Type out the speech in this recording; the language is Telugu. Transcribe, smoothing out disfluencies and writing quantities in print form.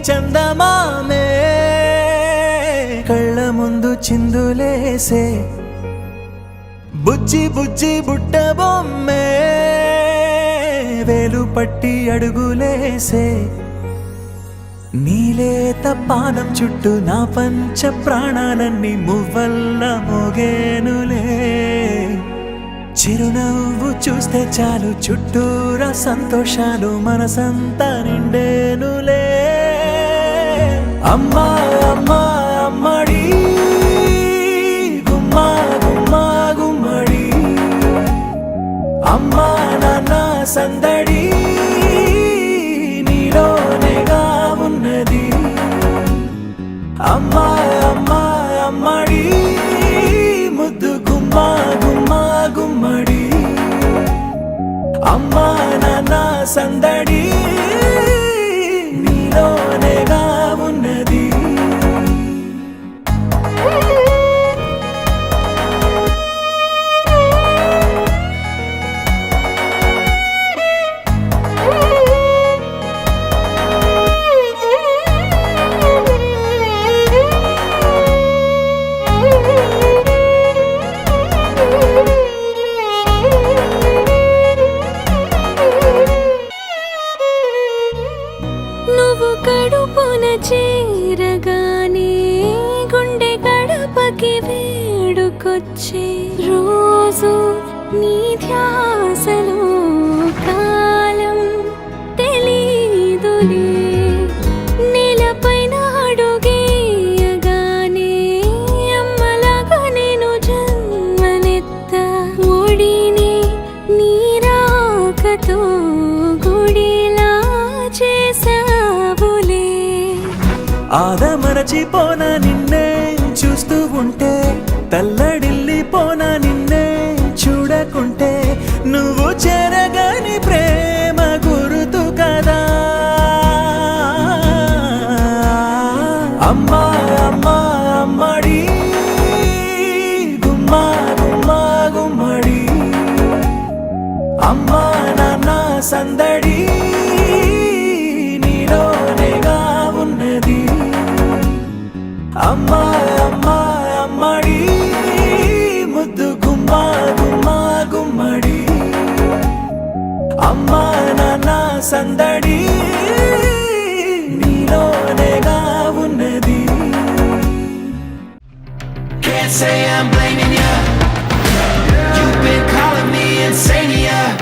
చందమామే కళ్ళ ముందు చిందులేసే బుజ్జి బుజ్జి బుట్ట బొమ్మే వేలు పట్టి అడుగులేసే నీలేత పానం చుట్టూ నా పంచ ప్రాణాలన్నీ మువ్వల్ల మోగేనులే చిరునవ్వు చూస్తే చాలు చుట్టూరా సంతోషాలు మనసంతా నిండేనులే అమ్మా అమ్మా అమ్మడి గుమ్మా గుమ్మా గుమ్మడి అమ్మా నాన్న సందడి నీలోనేగా ఉన్నది అమ్మా అమ్మా అమ్మడి ముద్దు గుమ్మా గుమ్మా గుమ్మడి అమ్మా నాన్న సందడి నీలోనేగా ఉన్నది నువ్వు కడుపున చేరగానే గుండె గడపకి వేడుకొచ్చే రోజు నీ ధ్యాసలో కాలం తెలీదులే నేలపైన అడుగేయగానే అమ్మలాగా నేను జన్మనెత్త ఒడిని నీ రాకతో గుడిలా చేసావులే ఆదమరచిపోన నిన్నే చూస్తూ ఉంటే తల్లడిల్లిపోన నిన్నే చూడకుంటే నువ్వు చెరగని ప్రేమ గుర్తు కదా అమ్మా అమ్మా అమ్మడి గుమ్మా గుమ్మా గుమ్మడి అమ్మా నాన్న సందడి నీలోనేగా ఉన్నది అమ్మా అమ్మా అమ్మడి ముద్దు గుమ్మా గుమ్మా గుమ్మడి అమ్మా నాన్న సందడి నీలోనేగా ఉన్నది Can't say I'm blaming ya. You've been calling me insane, yeah.